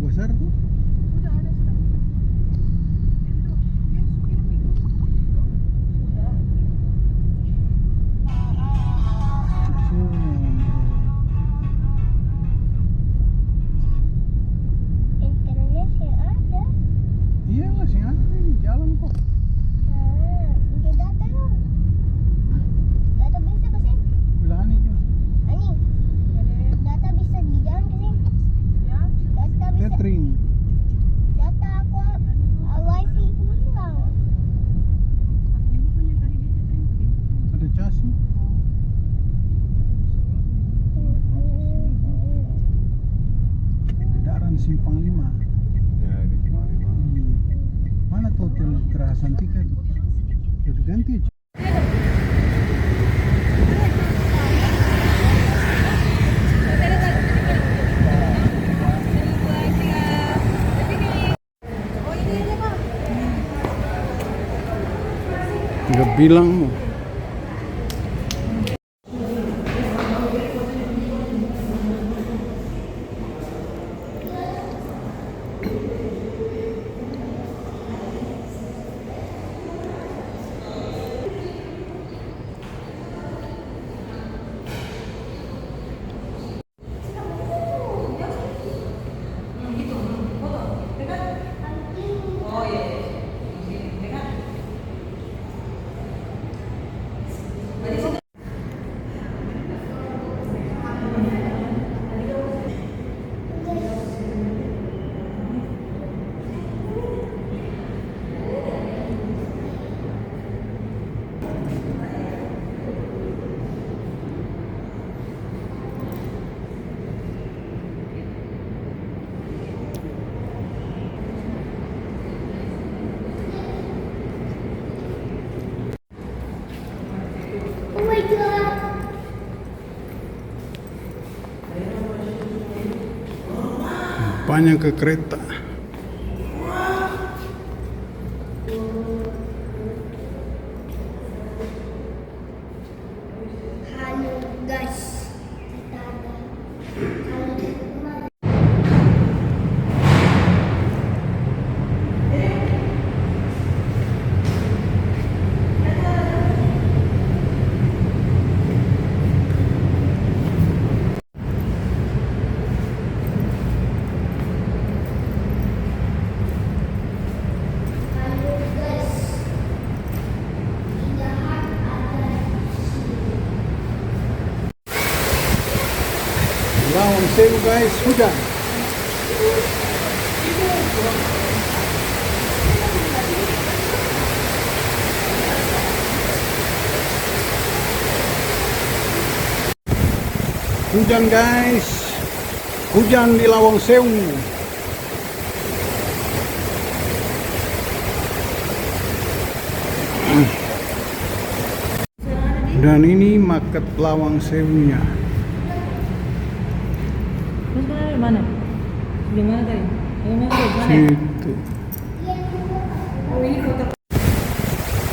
besar tuh. Sudah ada sudah. Internetnya ada. Iya masih ada ini jalan kok. Di data yuk. Data bisa ke sini. Bilang itu. Ani, data bisa di jalan ke sini. Ya. Data bisa. Tethering. Data aku wifi hilang. Ibu punya tadi dia tethering pakai. Ada casnya. Edaran Simpang 5. Ya, ini cuma 5. Mana tuh hotel Terasantika tuh? Udah ganti aja. Nggak bilang mau. Oh my god. Banyak ke kereta. Halo guys. Kita ada. Kalau di rumah. Halo guys. Tidak ada. Lawang Sewu guys, hujan. Hujan guys, hujan di Lawang Sewu. Dan ini market Lawang Sewunya. Terus dari mana? Di mana tadi? Di mana tadi? Situ. Oh, ini kota.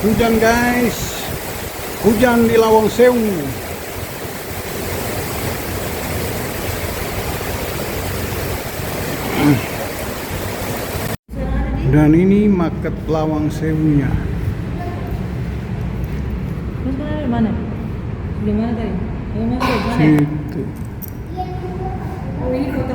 Hujan guys, hujan di Lawang Sewu. Dan ini market Lawang Sewunya. Terus dari mana? Di mana tadi? Di mana tadi? Situ. Oh, ini kota.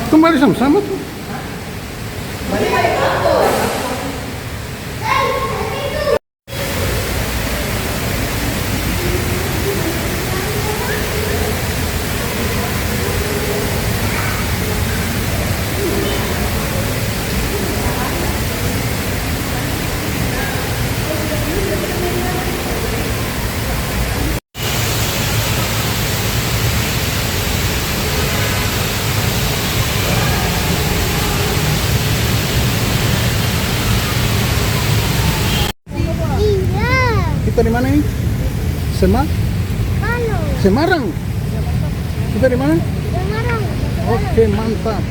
Kembali sama-sama tuh. Iya. Kita di mana ini? Halo. Semarang. Kita di mana? Semarang. Oke, mantap.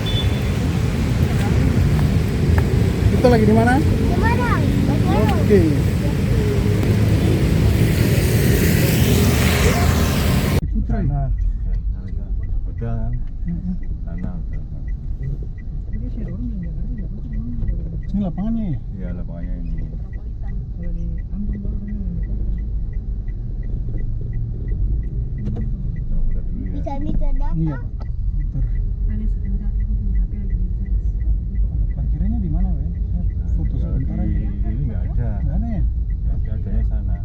Kita lagi di mana? Semarang. Oke. Putra ya? Udah kan? Sana udah. Ini lapangannya ya? Iya lapangannya ini. Udah dulu ya. Bisa Iya, datang. Pak. Bentar. Parkirannya di mana, Pak? Saya foto sebentar aja. Ini nggak ada. Nggak ada ya? Nggak ada, adanya sana.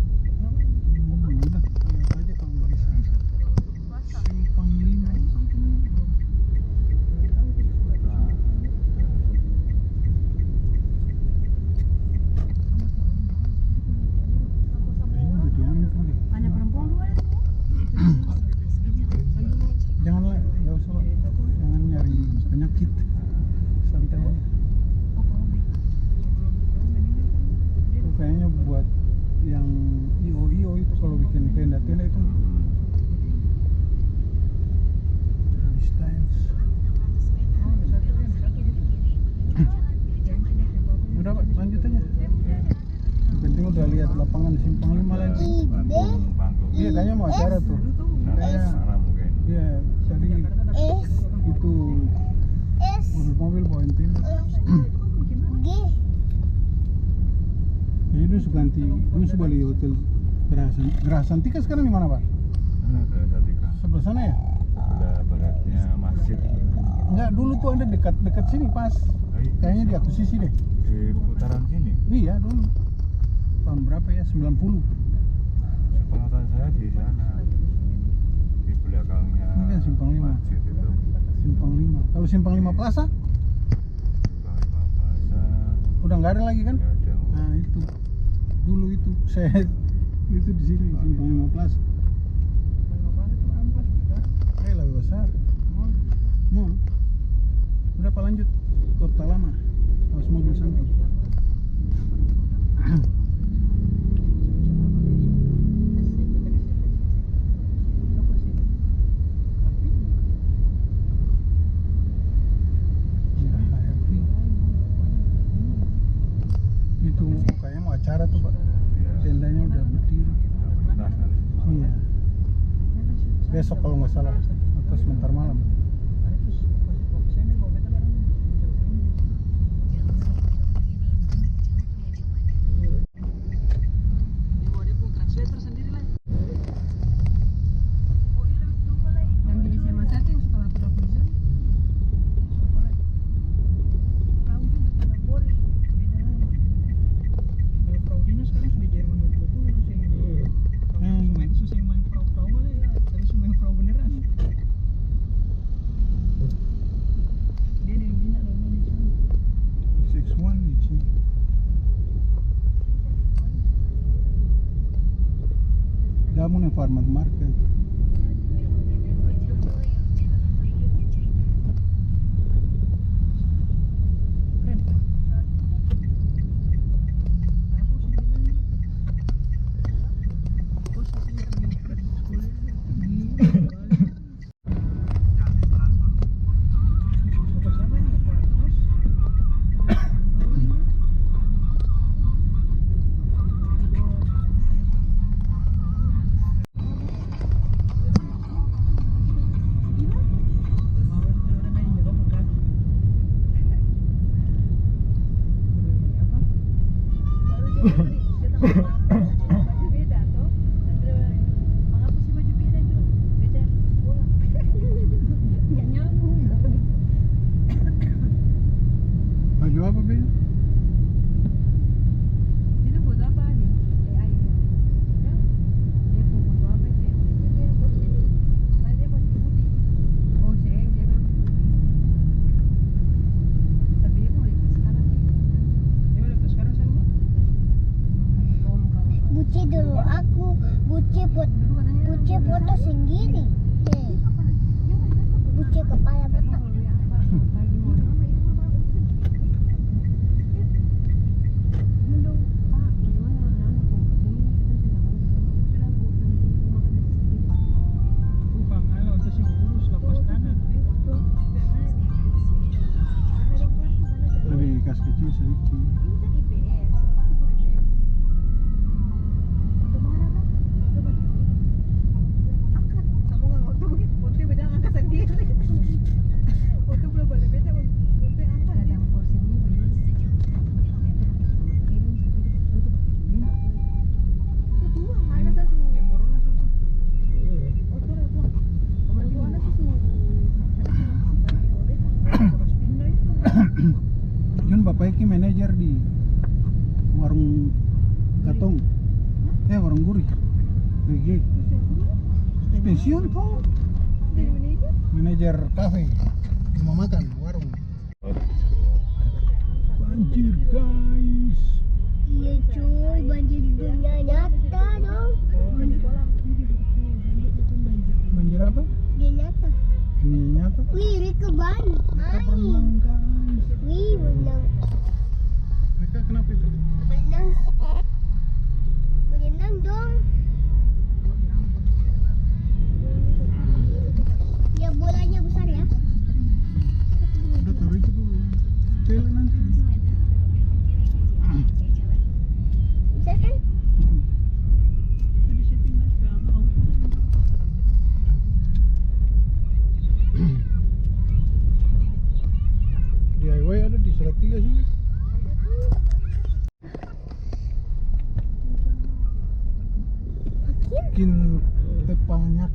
Udah, lihat aja kalau nggak bisa. Simpang 5. Kayaknya udah diambil deh. Janganlah, nggak usah, Pak. Jangan nyari penyakit. Santai aja. Itu kayaknya buat yang IO itu kalau bikin tenda-tenda itu styles. Udah Pak, lanjut aja. Yang penting udah lihat lapangan Simpang 5 lagi. Panggung. Iya, kayaknya mau acara tuh. Nah, Kayaknya, sana mungkin. iya, tadi S. itu S. mobil-mobil bawain tenda. G. Ini dulu ganti, dulu balik hotel Gerasantika sekarang di mana Pak? Sana ke Satika. Sebelah sana ya? Sebelah baratnya masjid. Enggak, dulu tuh ada dekat sini pas. Kayaknya di akuisisi deh. Di putaran sini. Iya dulu. Tahun berapa ya? 90. Sepengetahuan saya di sana. Di belakangnya. Ini kan Simpang 5. Masjid itu. Simpang 5. Kalau Simpang 5 Plaza Simpang 5 Plaza. udah nggak ada lagi kan? Nggak ada. Nah itu dulu itu saya itu di sini Simpang 5 Plaza. Lebih besar. Mau? Udah Pak, lanjut Kota Lama. Awas mobil samping. Itu kayaknya mau acara tuh Pak. Tendanya udah berdiri. Nah, Iya. Besok kalau nggak salah atau sebentar malam. Gamun yang farmer market. aku buci foto sendiri. Buci kepala botak. Ada kas kecil sedikit. Yun bapak Eki manajer di warung Katong, warung gurih, BG, pensiun kok, manajer kafe, rumah makan, warung. Banjir guys. Iya cuy, banjir di dunia nyata dong. Banjir apa? Di nyata. Ini nyata. Wih, Rika banyak. Mereka berenang guys. Wih, berenang. Mereka kenapa itu? Berenang. Berenang dong. Ya bolanya besar ya. Udah taruh itu dulu. Cele nanti. Bisa kan? DIY ada di Salatiga sini. Makin tepanyak.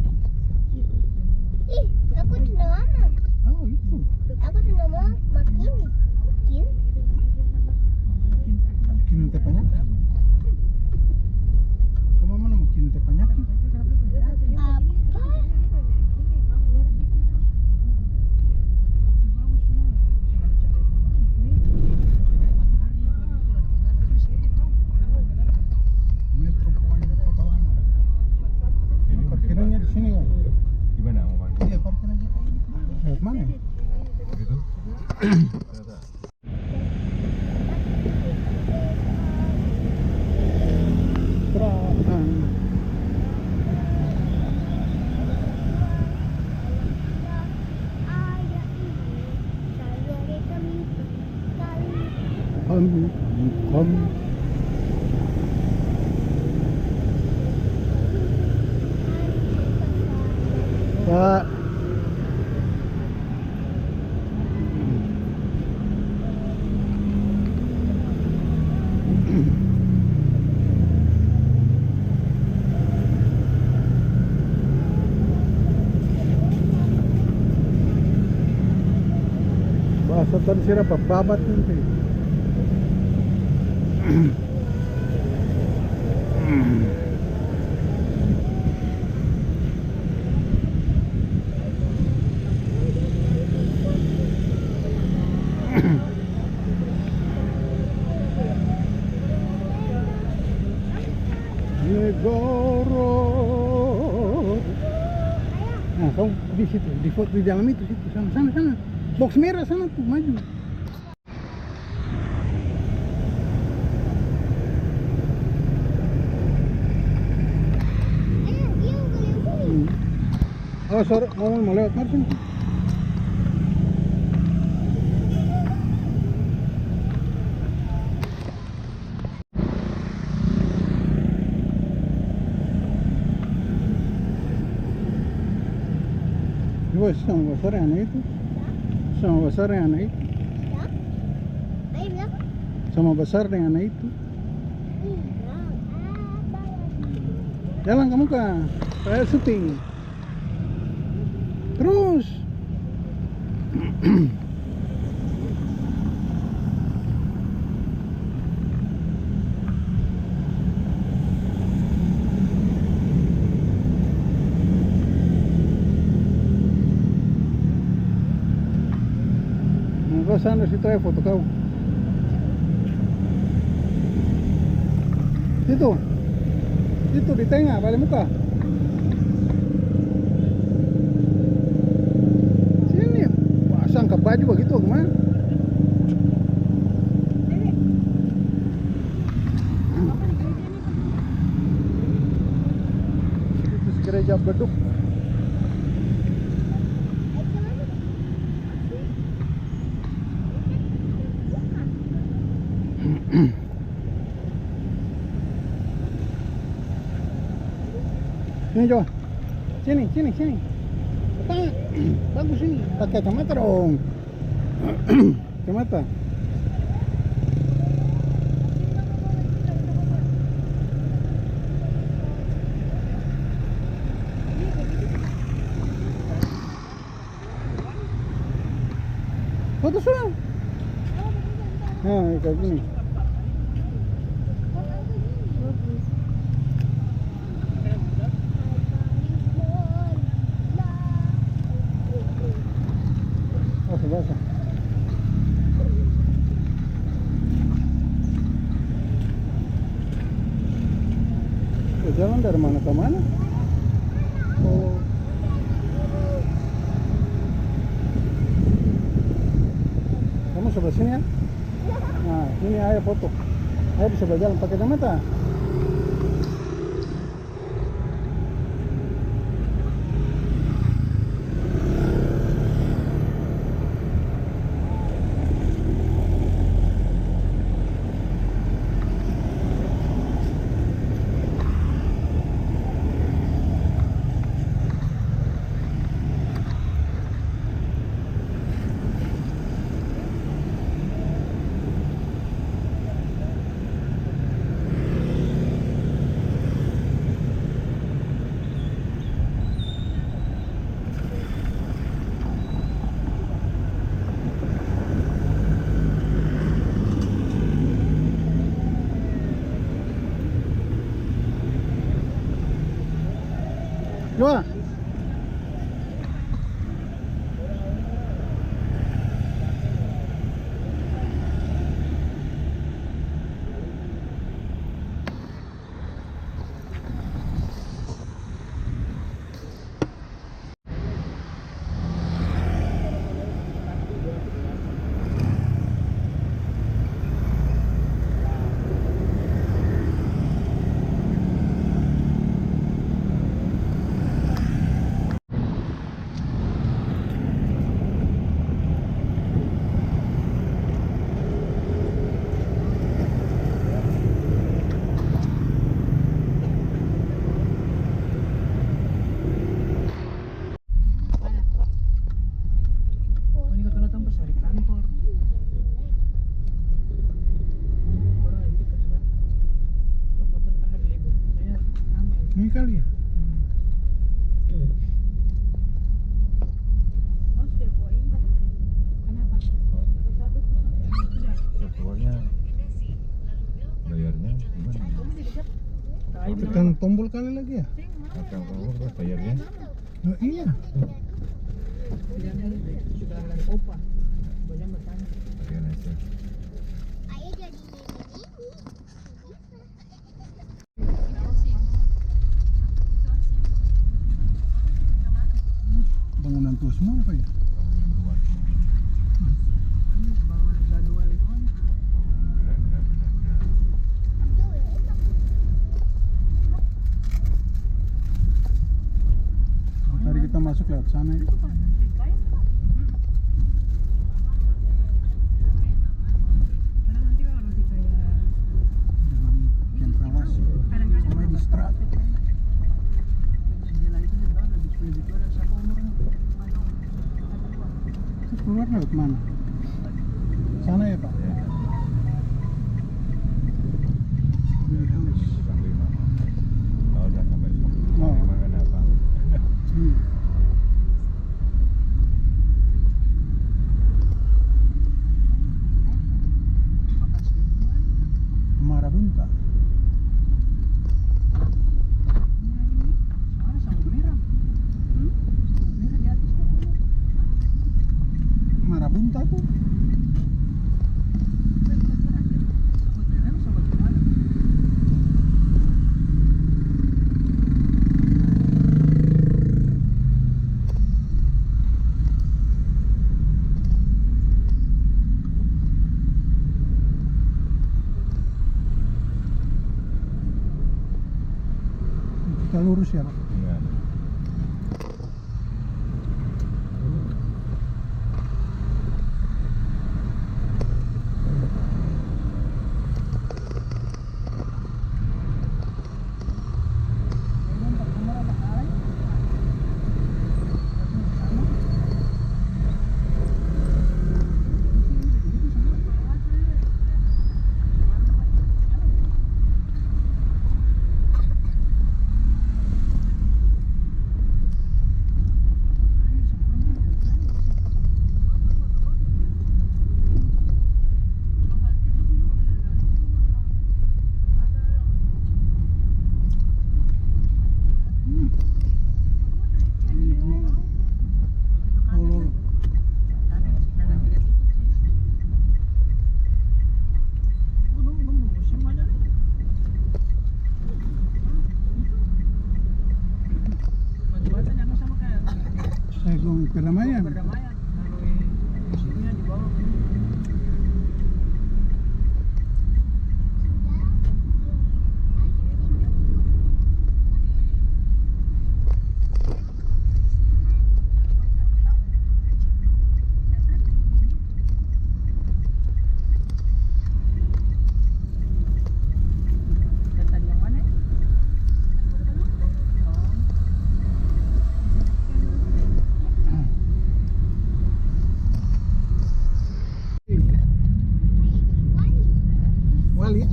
Ih, aku sudah lama. Oh itu. Aku sudah mau makin. Makin tepanyak. Kamu mana makin tepanyak? Apa? Metro Point Kota Lama. Ini parkirannya di sini kok. Gimana mau parkir? Iya parkir aja. Lewat mana? Ya? Gitu? Terang. Kom. Pak. Bahasa tersira babat nanti. Negoro. Nah, kamu di situ, di foto di dalam itu situ, sana. Box merah sana tuh, maju. Oh, sorry, mau lewat mana sini? Coba sama besar yang itu. Sama besar yang itu. Ya? Ayo bilang. Sama besar dengan itu. Bilang apa lagi? Jalan kamu kah? Saya syuting. Terus. Kau sana situ ya foto kau. Itu Itu di tengah, balik muka. Sini. Pasang ke baju begitu kemana? Itu gereja beduk. Sini Jo, sini. Tengah, bagus ini. Pakai kacamata dong. Kacamata. Foto sudah. Nah, kayak gini. Basah. Jalan dari mana ke mana? Oh. Kamu sebelah sini ya? Nah, ini ayah foto. Ayah bisa berjalan pakai kacamata. Dua. Ini kali ya? Keluarnya bayarnya gimana? Tekan tombol kali lagi ya? Akan kamu terus bayarnya? Oh, iya. Bayar aja. Ayah jadi ini. Bangunan tua semua apa ya? Bangunan tua semua. Tadi kita masuk lewat sana ya. Jalan Cendrawasih sama Distrat. Terus keluar lewat mana? Sana ya Pak? Ya. Willy House. Sampai mana? Oh, udah sampai Oh. makan apa? Marabunta. Marabunta tuh Kita lurus ya Pak. Iya. Perdamaian. Perdamaian. Musiknya di bawah. Tadi yang mana? Wali.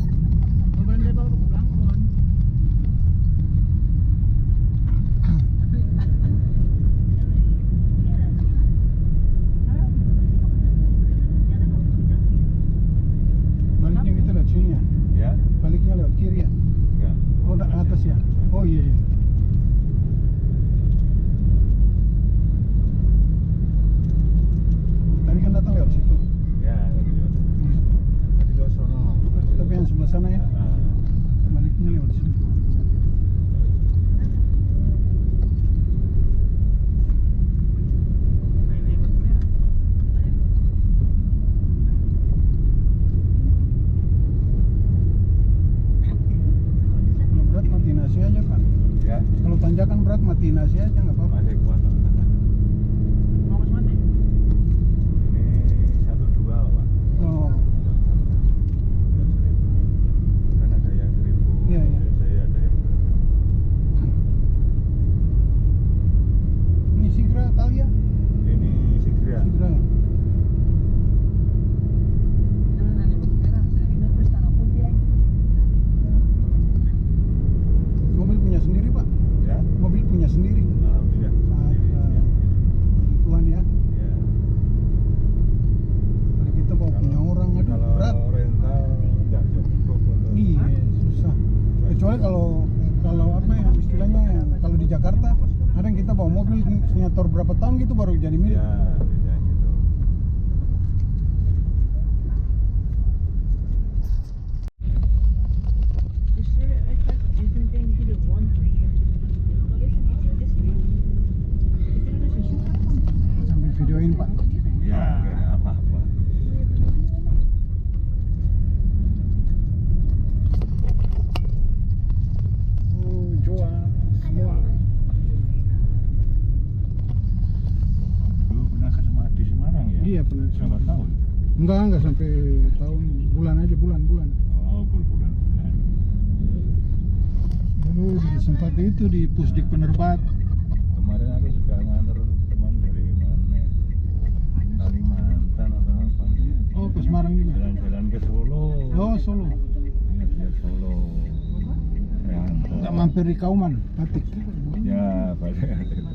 Maganda ba ako Blangkon? Baliknya kita lewat sini ya. Ya? Baliknya lewat kiri ya. Enggak. Oh, atas ya. Oh iya. Iya. Tadi kan datang lewat situ. Ya, tadi lewat. Tadi lewat sono. Tapi yang sebelah sana ya. Ah. Baliknya lewat sini. Ini batu merah. Kalau berat mati nasi aja Pak. Ya, Kalau tanjakan berat mati nasi aja nggak apa-apa. masih kuat. Mau ke mana? Ini 1-2 loh, Pak. Oh. Kan ada yang 1000. Iya, iya. Saya ada yang Ini Sigra kali ya. ini Sigria. Sigra. Jangan ada batu merah. Saya minum terus tanah putih. Mobil punya sendiri Pak. Ya. Mobil punya sendiri. Alhamdulillah. Ini, Ada. ya. Tuan ya. Ya. Kalau kita bawa punya orang, aduh Kalau berat. rental nggak cukup untuk. Iya, susah. Kecuali kalau apa ya istilahnya ya, kalau di Jakarta ada yang kita bawa mobil nyetor berapa tahun gitu baru jadi milik. Ya, biasanya gitu. Sambil videoin Pak. Ya, nggak apa-apa. Joa semua. Dulu pernah ke di Semarang ya? Iya pernah. Berapa tahun? Enggak sampai tahun, bulan aja bulan. Oh, berbulan-bulan. Dulu sempat itu di Pusdik Penerbat. Kemarin aku juga nganter teman dari mana? Kalimantan atau apa ya? Oh ke Semarang juga. Jalan-jalan ke Solo. Oh Solo. Iya, dia Solo. Ya, Nggak mampir di Kauman, Batik. ya, banyak.